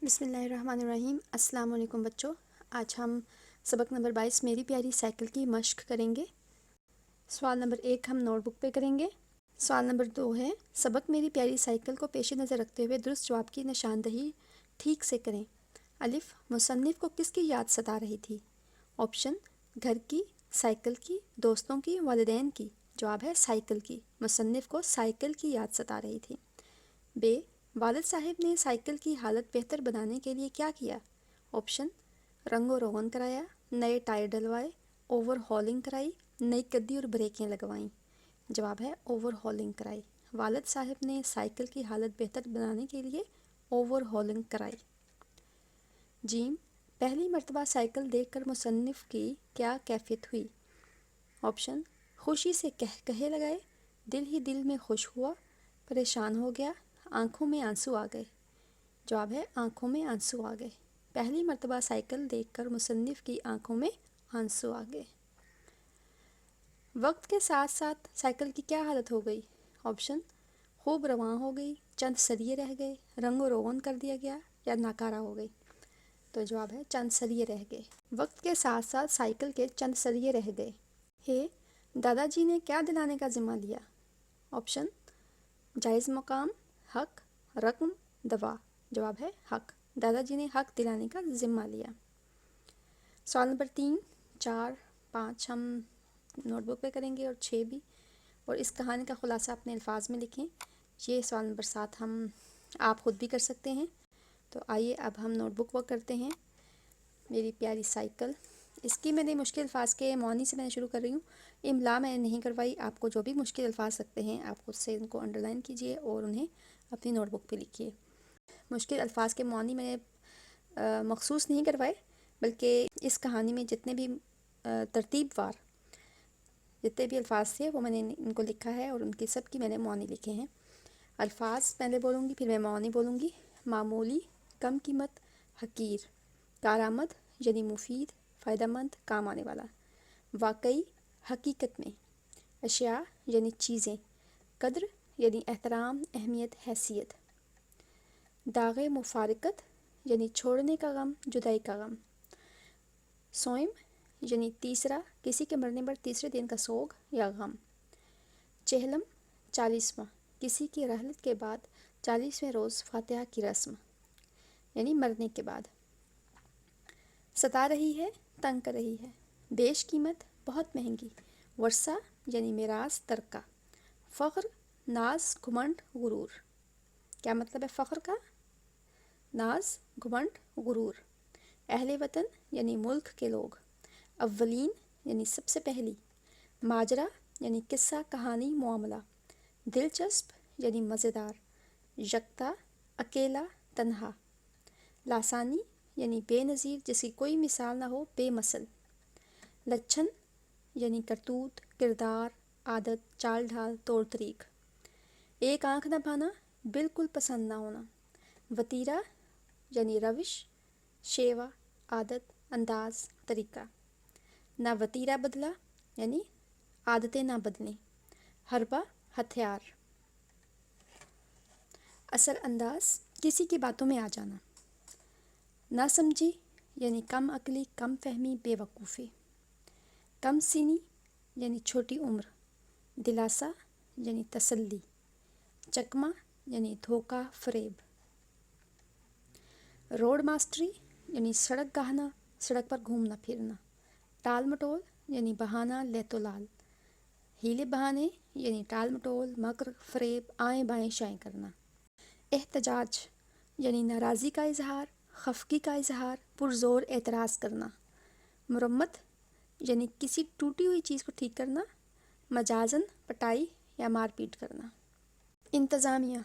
بسم اللہ الرحمن الرحیم۔ السلام علیکم بچوں، آج ہم سبق نمبر 22 میری پیاری سائیکل کی مشق کریں گے۔ سوال نمبر 1 ہم نوٹ بک پہ کریں گے۔ سوال نمبر 2 ہے سبق میری پیاری سائیکل کو پیش نظر رکھتے ہوئے درست جواب کی نشاندہی ٹھیک سے کریں۔ الف، مصنف کو کس کی یاد ستا رہی تھی؟ آپشن گھر کی، سائیکل کی، دوستوں کی، والدین کی۔ جواب ہے سائیکل کی۔ مصنف کو سائیکل کی یاد ستا رہی تھی۔ بے، والد صاحب نے سائیکل کی حالت بہتر بنانے کے لیے کیا کیا؟ آپشن رنگ و روغن کرایا، نئے ٹائر ڈلوائے، اوور ہالنگ کرائی، نئی گدی اور بریکیں لگوائیں۔ جواب ہے اوور ہالنگ کرائی۔ والد صاحب نے سائیکل کی حالت بہتر بنانے کے لیے اوور ہالنگ کرائی۔ جیم، پہلی مرتبہ سائیکل دیکھ کر مصنف کی کیا کیفیت ہوئی؟ آپشن خوشی سے کہے لگائے، دل ہی دل میں خوش ہوا، پریشان ہو گیا، آنکھوں میں آنسو آ گئے۔ جواب ہے آنکھوں میں آنسو آ گئے۔ پہلی مرتبہ سائیکل دیکھ کر مصنف کی آنکھوں میں آنسو آ گئے۔ وقت کے ساتھ ساتھ سائیکل کی کیا حالت ہو گئی؟ آپشن خوب رواں ہو گئی، چند سریے رہ گئے، رنگ و روغن کر دیا گیا، یا ناکارہ ہو گئی۔ تو جواب ہے چند سریے رہ گئے۔ وقت کے ساتھ ساتھ سائیکل کے چند سریے رہ گئے۔ ہے، دادا جی نے کیا دلانے کا ذمہ لیا؟ آپشن جائز مقام، حق، رقم، دوا۔ جواب ہے حق۔ دادا جی نے حق دلانے کا ذمہ لیا۔ سوال نمبر 3، 4، 5 ہم نوٹ بک پہ کریں گے اور 6 بھی، اور اس کہانی کا خلاصہ اپنے الفاظ میں لکھیں۔ یہ سوال نمبر 7 ہم آپ خود بھی کر سکتے ہیں۔ تو آئیے اب ہم نوٹ بک ورک کرتے ہیں۔ میری پیاری سائیکل، اس کی میں نے مشکل الفاظ کے معنی سے میں نے شروع کر رہی ہوں۔ املا میں نے نہیں کروائی، آپ کو جو بھی مشکل الفاظ لگتے ہیں آپ خود سے ان کو انڈر لائن کیجیے اور انہیں اپنی نوٹ بک پہ لکھیے۔ مشکل الفاظ کے معنی میں نے مخصوص نہیں کروائے، بلکہ اس کہانی میں جتنے بھی ترتیب وار جتنے بھی الفاظ تھے وہ میں نے ان کو لکھا ہے اور ان کی سب کی میں نے معنی لکھے ہیں۔ الفاظ پہلے بولوں گی پھر میں معنی بولوں گی۔ معمولی، کم قیمت، حقیر۔ کارآمد یعنی مفید، فائدہ مند، کام آنے والا۔ واقعی، حقیقت میں۔ اشیاء یعنی چیزیں۔ قدر یعنی احترام، اہمیت، حیثیت۔ داغ مفارقت یعنی چھوڑنے کا غم، جدائی کا غم۔ سوئم یعنی تیسرا، کسی کے مرنے پر تیسرے دن کا سوگ یا غم۔ چہلم 40واں، کسی کی رحلت کے بعد 40ویں روز فاتحہ کی رسم، یعنی مرنے کے بعد۔ ستا رہی ہے، تنگ کر رہی ہے۔ بیش قیمت، بہت مہنگی۔ ورثہ یعنی میراث، ترکہ۔ فخر، ناز، گھمنڈ، غرور۔ کیا مطلب ہے فخر کا؟ ناز، گھمنڈ، غرور۔ اہل وطن یعنی ملک کے لوگ۔ اولین یعنی سب سے پہلی۔ ماجرا یعنی قصہ، کہانی، معاملہ۔ دلچسپ یعنی مزیدار۔ یکتا، اکیلا، تنہا۔ لاسانی یعنی بے نظیر، جس کی کوئی مثال نہ ہو، بے مثل۔ لچھن یعنی کرتوت، کردار، عادت، چال ڈھال، طور طریق۔ ایک آنکھ نہ بھانا، بالکل پسند نہ ہونا۔ وتیرہ یعنی روش، شیوا، عادت، انداز، طریقہ۔ نہ وتیرہ بدلا یعنی عادتیں نہ بدلیں۔ حربہ، ہتھیار۔ اثر انداز، کسی کی باتوں میں آ جانا۔ نہ سمجھی یعنی کم عقلی، کم فہمی، بے وقوفی۔ کم سینی یعنی چھوٹی عمر۔ دلاسا یعنی تسلی۔ چکما یعنی دھوکہ، فریب۔ روڈ ماسٹری یعنی سڑک گاہنا، سڑک پر گھومنا پھرنا۔ ٹال مٹول یعنی بہانہ، لیت و لال۔ ہیلے بہانے یعنی ٹال مٹول، مکر، فریب، آئیں بائیں شائیں کرنا۔ احتجاج یعنی ناراضی کا اظہار، خفگی کا اظہار، پرزور اعتراض کرنا۔ مرمت یعنی کسی ٹوٹی ہوئی چیز کو ٹھیک کرنا، مجازاً پٹائی یا مار پیٹ کرنا۔ انتظامیہ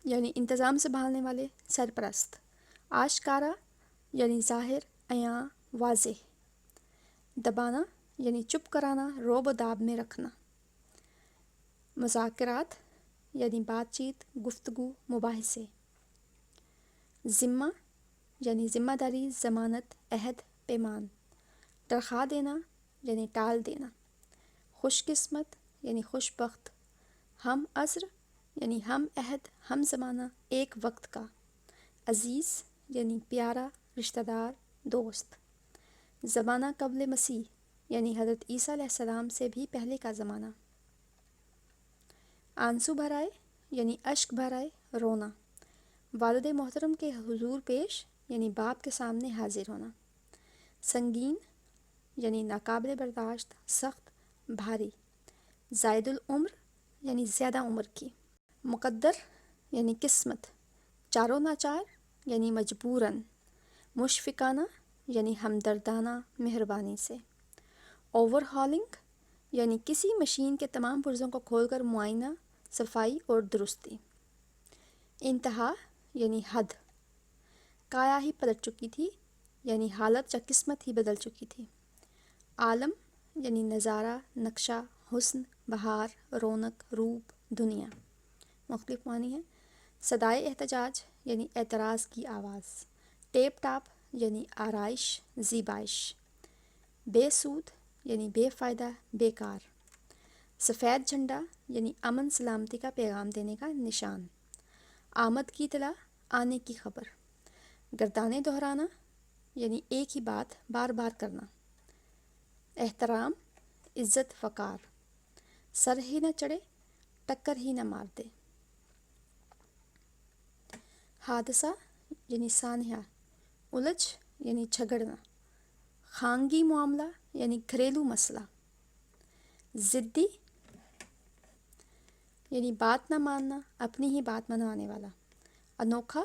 یعنی انتظام سنبھالنے والے، سرپرست۔ آشکارا یعنی ظاہر، عیاں، واضح۔ دبانا یعنی چپ کرانا، روب و داب میں رکھنا۔ مذاکرات یعنی بات چیت، گفتگو، مباحثے۔ ذمہ یعنی ذمہ داری، ضمانت، عہد، پیمان۔ تنخواہ دینا یعنی ٹال دینا۔ خوش قسمت یعنی خوش بخت۔ ہم عصر یعنی ہم عہد، ہم زمانہ، ایک وقت کا۔ عزیز یعنی پیارا، رشتہ دار، دوست۔ زمانہ قبل مسیح یعنی حضرت عیسیٰ علیہ السلام سے بھی پہلے کا زمانہ۔ آنسو بھر آئے یعنی اشک بھر آئے، رونا۔ والد محترم کے حضور پیش یعنی باپ کے سامنے حاضر ہونا۔ سنگین یعنی ناقابل برداشت، سخت، بھاری۔ زائد العمر یعنی زیادہ عمر کی۔ مقدر یعنی قسمت، چارو ناچار یعنی مجبوراً۔ مشفقانہ یعنی ہمدردانہ، مہربانی سے۔ اوور ہالنگ یعنی کسی مشین کے تمام پرزوں کو کھول کر معائنہ، صفائی اور درستی۔ انتہا یعنی حد، کایا ہی پلٹ چکی تھی یعنی حالت یا قسمت ہی بدل چکی تھی۔ عالم یعنی نظارہ، نقشہ، حسن، بہار، رونق، روپ، دنیا۔ مختلف معنی ہیں۔ صدائے احتجاج یعنی اعتراض کی آواز۔ ٹیپ ٹاپ یعنی آرائش، زیبائش۔ بے سود یعنی بے فائدہ، بیکار۔ سفید جھنڈا یعنی امن سلامتی کا پیغام دینے کا نشان۔ آمد کی اطلاع، آنے کی خبر۔ گردانے دہرانا یعنی ایک ہی بات بار بار کرنا۔ احترام، عزت، وقار۔ سر ہی نہ چڑھے، ٹکر ہی نہ مار دے۔ حادثہ یعنی سانحہ، الجھ یعنی جھگڑنا۔ خانگی معاملہ یعنی گھریلو مسئلہ۔ ضدی یعنی بات نہ ماننا، اپنی ہی بات منوانے والا۔ انوکھا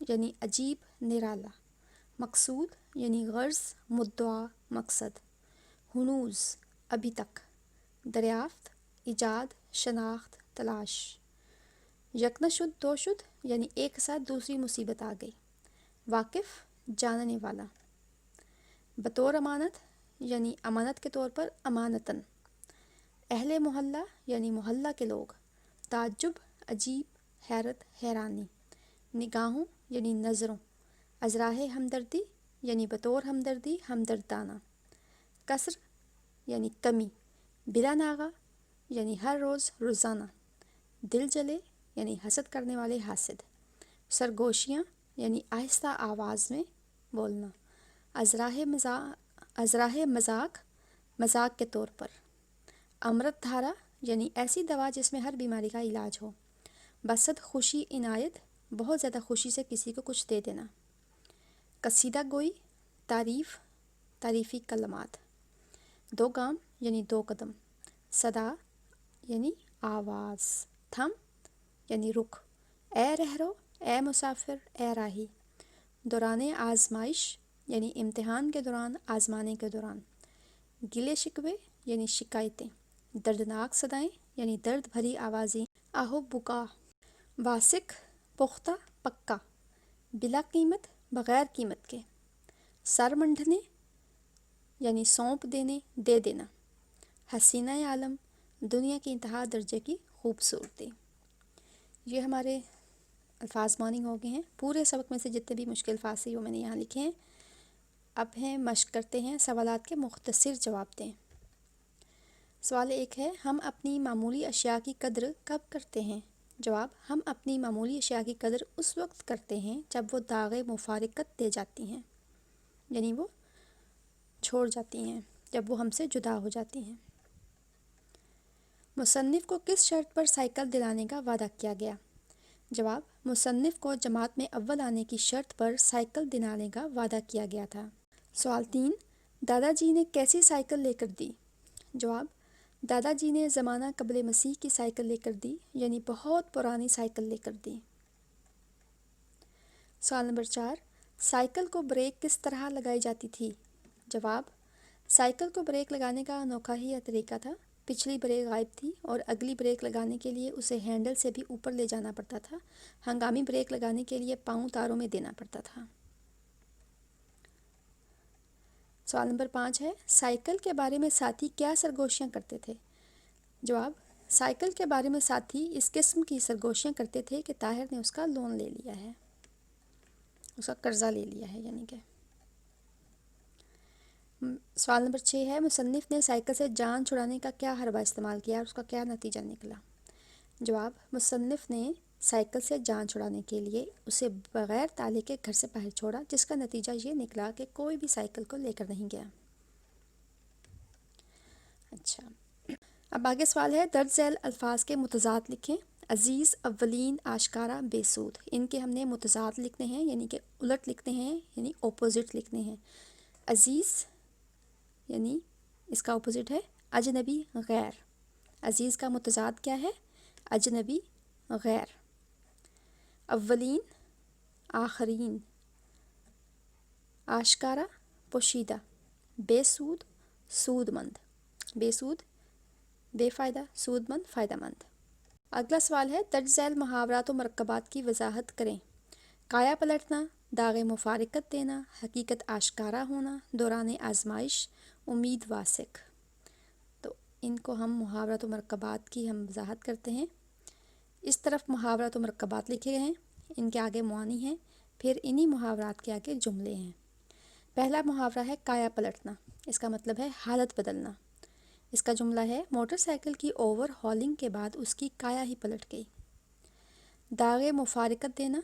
یعنی عجیب، نرالا۔ مقصود یعنی غرض، مدعا، مقصد۔ ہنوز ابھی تک۔ دریافت، ایجاد، شناخت، تلاش۔ یکنشد دوشد یعنی ایک ساتھ دوسری مصیبت آ گئی۔ واقف، جاننے والا۔ بطور امانت یعنی امانت کے طور پر، امانتاً۔ اہل محلہ یعنی محلہ کے لوگ۔ تعجب، عجیب، حیرت، حیرانی۔ نگاہوں یعنی نظروں۔ ازراہ ہمدردی یعنی بطور ہمدردی، ہمدردانہ۔ کسر یعنی کمی۔ بلا ناغہ یعنی ہر روز، روزانہ۔ دل جلے یعنی حسد کرنے والے حاسد۔ سرگوشیاں یعنی آہستہ آواز میں بولنا۔ ازراہ مذاق، مذاق کے طور پر۔ امرت دھارا یعنی ایسی دوا جس میں ہر بیماری کا علاج ہو۔ بسط خوشی، عنایت، بہت زیادہ خوشی سے کسی کو کچھ دے دینا۔ قصیدہ گوئی، تعریف، تعریفی کلمات۔ دو گام یعنی دو قدم۔ صدا یعنی آواز۔ تھم یعنی رخ۔ اے رہرو، اے مسافر، اے راہی۔ دوران آزمائش یعنی امتحان کے دوران، آزمانے کے دوران۔ گلے شکوے یعنی شکایتیں۔ دردناک صدائیں یعنی درد بھری آوازیں، آہو بکا۔ واسق، پختہ، پکا۔ بلا قیمت، بغیر قیمت کے۔ سر منڈھنے یعنی سونپ دینے، دے دینا۔ حسینہ عالم، دنیا کی انتہا درجے کی خوبصورتی۔ یہ ہمارے الفاظ معنی ہو گئے ہیں۔ پورے سبق میں سے جتنے بھی مشکل الفاظ تھے وہ میں نے یہاں لکھے ہیں۔ اب مشق کرتے ہیں، سوالات کے مختصر جواب دیں۔ سوال 1 ہے، ہم اپنی معمولی اشیاء کی قدر کب کرتے ہیں؟ جواب، ہم اپنی معمولی اشیاء کی قدر اس وقت کرتے ہیں جب وہ داغ مفارقت دے جاتی ہیں، یعنی وہ چھوڑ جاتی ہیں، جب وہ ہم سے جدا ہو جاتی ہیں۔ مصنف کو کس شرط پر سائیکل دلانے کا وعدہ کیا گیا؟ جواب، مصنف کو جماعت میں اول آنے کی شرط پر سائیکل دلانے کا وعدہ کیا گیا تھا۔ سوال 3، دادا جی نے کیسی سائیکل لے کر دی؟ جواب، دادا جی نے زمانہ قبل مسیح کی سائیکل لے کر دی، یعنی بہت پرانی سائیکل لے کر دی۔ سوال نمبر 4، سائیکل کو بریک کس طرح لگائی جاتی تھی؟ جواب، سائیکل کو بریک لگانے کا انوکھا ہی طریقہ تھا۔ پچھلی بریک غائب تھی اور اگلی بریک لگانے کے لیے اسے ہینڈل سے بھی اوپر لے جانا پڑتا تھا۔ ہنگامی بریک لگانے کے لیے پاؤں تاروں میں دینا پڑتا تھا۔ سوال نمبر 5 ہے، سائیکل کے بارے میں ساتھی کیا سرگوشیاں کرتے تھے؟ جواب، سائیکل کے بارے میں ساتھی اس قسم کی سرگوشیاں کرتے تھے کہ طاہر نے اس کا لون لے لیا ہے، اس کا قرضہ لے لیا ہے یعنی کہ۔ سوال نمبر 6 ہے، مصنف نے سائیکل سے جان چھڑانے کا کیا حربہ استعمال کیا اور اس کا کیا نتیجہ نکلا؟ جواب، مصنف نے سائیکل سے جان چھڑانے کے لیے اسے بغیر تالے کے گھر سے باہر چھوڑا، جس کا نتیجہ یہ نکلا کہ کوئی بھی سائیکل کو لے کر نہیں گیا۔ اچھا، اب آگے سوال ہے، درج ذیل الفاظ کے متضاد لکھیں۔ عزیز، اولین، آشکارا، بے سود، ان کے ہم نے متضاد لکھنے ہیں، یعنی کہ الٹ لکھنے ہیں، یعنی اپوزٹ لکھنے ہیں۔ عزیز یعنی اس کا اپوزٹ ہے اجنبی، غیر۔ عزیز کا متضاد کیا ہے؟ اجنبی، غیر۔ اولین، آخرین۔ آشکارا، پوشیدہ۔ بے سود، سود مند۔ بے سود، بے فائدہ، سود مند، فائدہ مند۔ اگلا سوال ہے، درج ذیل محاورات و مرکبات کی وضاحت کریں۔ کایا پلٹنا، داغ مفارقت دینا، حقیقت آشکارا ہونا، دوران آزمائش، امید واسق۔ تو ان کو ہم محاورات و مرکبات کی ہم وضاحت کرتے ہیں۔ اس طرف محاورات و مرکبات لکھے گئے ہیں، ان کے آگے معانی ہیں، پھر انہی محاورات کے آگے جملے ہیں۔ پہلا محاورہ ہے کایا پلٹنا، اس کا مطلب ہے حالت بدلنا۔ اس کا جملہ ہے، موٹر سائیکل کی اوور ہالنگ کے بعد اس کی کایا ہی پلٹ گئی۔ داغ مفارقت دینا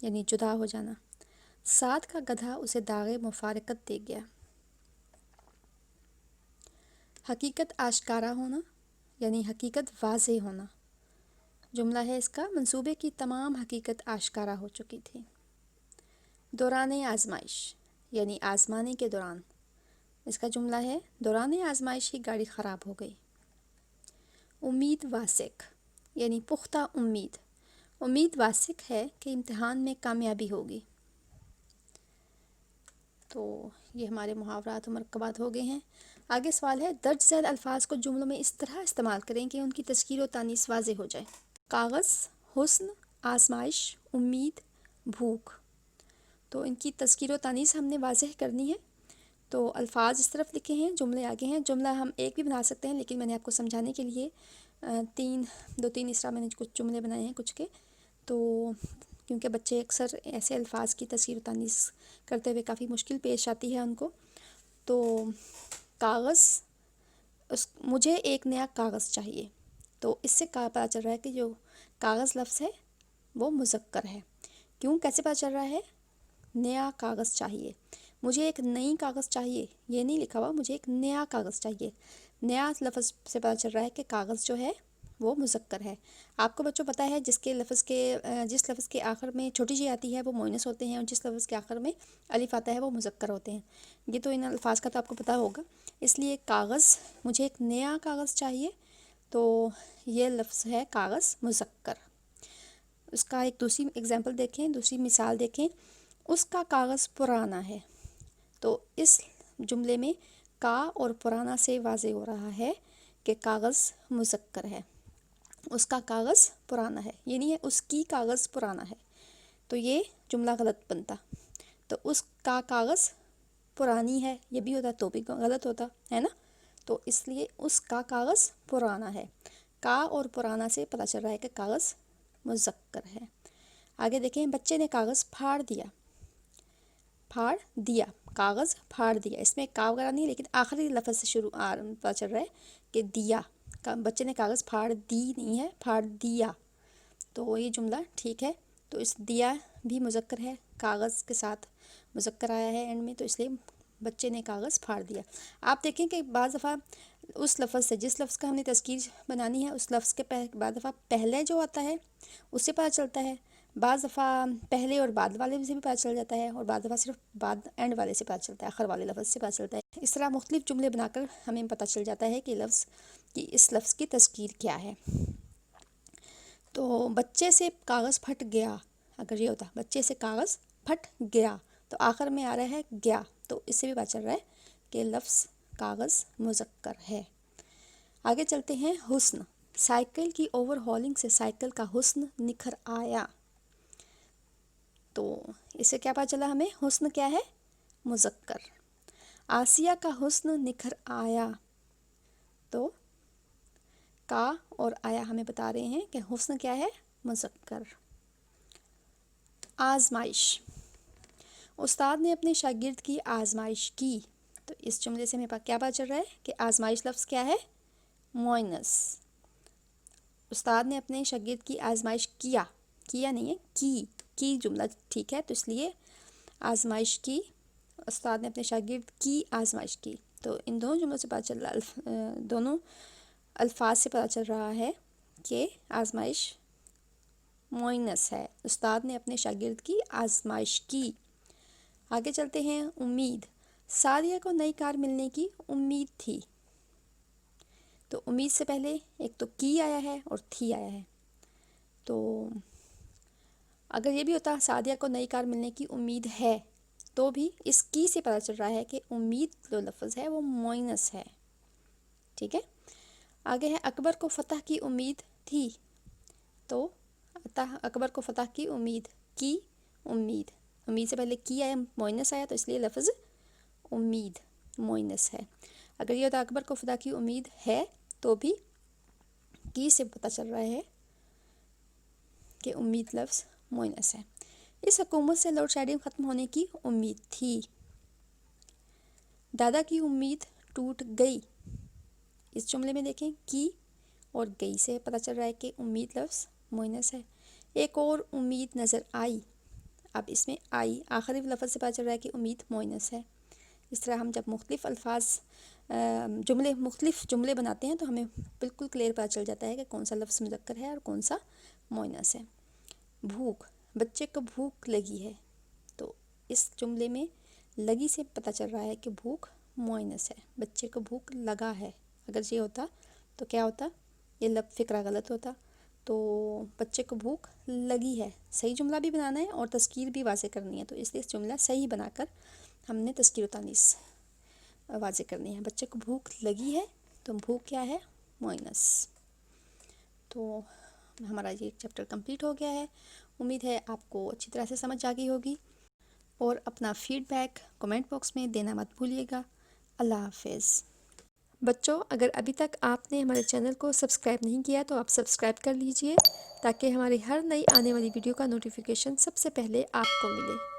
یعنی جدا ہو جانا، ساتھ کا گدھا اسے داغ مفارقت دے گیا۔ حقیقت آشکارا ہونا یعنی حقیقت واضح ہونا، جملہ ہے اس کا، منصوبے کی تمام حقیقت آشکارا ہو چکی تھی۔ دوران آزمائش یعنی آزمانے کے دوران، اس کا جملہ ہے، دوران آزمائش ہی گاڑی خراب ہو گئی۔ امید واسق یعنی پختہ امید، امید واسق ہے کہ امتحان میں کامیابی ہوگی۔ تو یہ ہمارے محاورات و مرکبات ہو گئے ہیں۔ آگے سوال ہے، درج ذیل الفاظ کو جملوں میں اس طرح استعمال کریں کہ ان کی تذکیر و تانیث واضح ہو جائے۔ کاغذ، حسن، آزمائش، امید، بھوک۔ تو ان کی تذکیر و تانیث ہم نے واضح کرنی ہے، تو الفاظ اس طرف لکھے ہیں، جملے آگے ہیں۔ جملہ ہم ایک بھی بنا سکتے ہیں، لیکن میں نے آپ کو سمجھانے کے لیے دو تین اس طرح میں نے کچھ جملے بنائے ہیں کچھ کے، تو کیونکہ بچے اکثر ایسے الفاظ کی تذکیر و تانیث کرتے ہوئے کافی مشکل پیش آتی ہے ان کو۔ تو کاغذ، مجھے ایک نیا کاغذ چاہیے، تو اس سے پتہ چل رہا ہے کہ جو کاغذ لفظ ہے وہ مذکر ہے۔ کیوں، کیسے پتہ چل رہا ہے؟ نیا کاغذ چاہیے، مجھے ایک نئی کاغذ چاہیے، یہ نہیں لکھا ہوا، مجھے ایک نیا کاغذ چاہیے۔ نیا لفظ سے پتہ چل رہا ہے کہ کاغذ جو ہے وہ مذکر ہے۔ آپ کو بچوں پتہ ہے جس لفظ کے آخر میں چھوٹی جی آتی ہے وہ مؤنث ہوتے ہیں، اور جس لفظ کے آخر میں الف آتا ہے وہ مذکر ہوتے ہیں۔ یہ تو ان الفاظ کا تو آپ کو پتہ ہوگا۔ اس لیے کاغذ، مجھے ایک نیا کاغذ چاہیے، تو یہ لفظ ہے کاغذ مذکر۔ اس کا ایک دوسری اگزامپل دیکھیں، دوسری مثال دیکھیں، اس کا کاغذ پرانا ہے۔ تو اس جملے میں کا اور پرانا سے واضح ہو رہا ہے کہ کاغذ مذکر ہے۔ اس کا کاغذ پرانا ہے، یعنی اس کی کاغذ پرانا ہے، تو یہ جملہ غلط بنتا۔ تو اس کا کاغذ پرانی ہے، یہ بھی ہوتا تو بھی غلط ہوتا ہے نا۔ تو اس لیے اس کا کاغذ پرانا ہے، کا اور پرانا سے پتہ چل رہا ہے کہ کاغذ مذکر ہے۔ آگے دیکھیں، بچے نے کاغذ پھاڑ دیا، پھاڑ دیا، کاغذ پھاڑ دیا، اس میں کا وغیرہ نہیں، لیکن آخری لفظ سے شروع پتہ چل رہا ہے کہ دیا، بچے نے کاغذ پھاڑ دی نہیں ہے، پھاڑ دیا، تو یہ جملہ ٹھیک ہے۔ تو اس دیا بھی مذکر ہے، کاغذ کے ساتھ مذکر آیا ہے اینڈ میں، تو اس لیے بچے نے کاغذ پھاڑ دیا۔ آپ دیکھیں کہ بعض دفعہ اس لفظ سے، جس لفظ کا ہم نے تذکیر بنانی ہے، اس لفظ کے بعض دفعہ پہلے جو آتا ہے اس سے پتہ چلتا ہے، بعض دفعہ پہلے اور بعد والے سے بھی پتہ چل جاتا ہے، اور بعض دفعہ صرف بعد اینڈ والے سے پتہ چلتا ہے، آخر والے لفظ سے پتہ چلتا ہے۔ اس طرح مختلف جملے بنا کر ہمیں پتہ چل جاتا ہے کہ اس لفظ کی تذکیر کیا ہے۔ تو بچے سے کاغذ پھٹ گیا، اگر یہ ہوتا بچے سے کاغذ پھٹ گیا، تو آخر میں آ رہا ہے گیا، تو اس سے بھی پتہ چل رہا ہے کہ لفظ کاغذ مذکر ہے۔ آگے چلتے ہیں، حسن، سائیکل کی اوور ہالنگ سے سائیکل کا حسن نکھر آیا۔ تو اس سے کیا پتہ چلا ہمیں؟ حسن کیا ہے؟ مذکر۔ آسیہ کا حسن نکھر آیا، تو کا اور آیا ہمیں بتا رہے ہیں کہ حسن کیا ہے؟ مذکر۔ آزمائش، استاد نے اپنے شاگرد کی آزمائش کی، تو اس جملے سے ہمیں کیا پتہ چل رہا ہے کہ آزمائش لفظ کیا ہے؟ مؤنث۔ استاد نے اپنے شاگرد کی آزمائش کیا، کیا نہیں ہے، کی جملہ ٹھیک ہے، تو اس لیے آزمائش کی، استاد نے اپنے شاگرد کی آزمائش کی. تو ان دونوں جملوں سے پتہ چل رہا، دونوں الفاظ سے پتہ چل رہا ہے کہ آزمائش مؤنث ہے. استاد نے اپنے شاگرد کی آزمائش کی. آگے چلتے ہیں. امید. سعدیہ کو نئی کار ملنے کی امید تھی. تو امید سے پہلے ایک تو کی آیا ہے اور تھی آیا ہے. تو اگر یہ بھی ہوتا سعدیہ کو نئی کار ملنے کی امید ہے، تو بھی اس کی سے پتہ چل رہا ہے کہ امید جو لفظ ہے وہ مؤنث ہے. ٹھیک ہے. آگے ہے اکبر کو فتح کی امید تھی. تو اکبر کو فتح کی امید، کی امید، امید سے پہلے کی آیا، مؤنث آیا، تو اس لیے لفظ امید مؤنث ہے. اگر یہ ہوتا اکبر کو فتح کی امید ہے، تو بھی کی سے پتہ چل رہا ہے کہ امید لفظ مؤنث ہے. اس حکومت سے لوڈ شیڈنگ ختم ہونے کی امید تھی. دادا کی امید ٹوٹ گئی. اس جملے میں دیکھیں کی اور گئی سے پتہ چل رہا ہے کہ امید لفظ مؤنث ہے. ایک اور امید نظر آئی. اب اس میں آئی آخری لفظ سے پتہ چل رہا ہے کہ امید مؤنث ہے. اس طرح ہم جب مختلف جملے بناتے ہیں تو ہمیں بالکل کلیئر پتہ چل جاتا ہے کہ کون سا لفظ مذکر ہے اور کون سا مؤنث ہے. بھوک. بچے کو بھوک لگی ہے. تو اس جملے میں لگی سے پتہ چل رہا ہے کہ بھوک مؤنث ہے. بچے کو بھوک لگا ہے. اگر یہ ہوتا تو کیا ہوتا؟ یہ فقرہ غلط ہوتا. تو بچے کو بھوک لگی ہے. صحیح جملہ بھی بنانا ہے اور تذکیر بھی واضح کرنی ہے. تو اس لیے اس جملہ صحیح بنا کر ہم نے تذکیر و تانیث واضح کرنی ہے. بچے کو بھوک لگی ہے، تو بھوک کیا ہے؟ مؤنث. تو ہمارا یہ چیپٹر کمپلیٹ ہو گیا ہے. امید ہے آپ کو اچھی طرح سے سمجھ آ گئی ہوگی، اور اپنا فیڈ بیک کمنٹ باکس میں دینا مت بھولیے گا. اللہ حافظ. بچوں، اگر ابھی تک آپ نے ہمارے چینل کو سبسکرائب نہیں کیا تو آپ سبسکرائب کر لیجئے، تاکہ ہماری ہر نئی آنے والی ویڈیو کا نوٹیفیکیشن سب سے پہلے آپ کو ملے.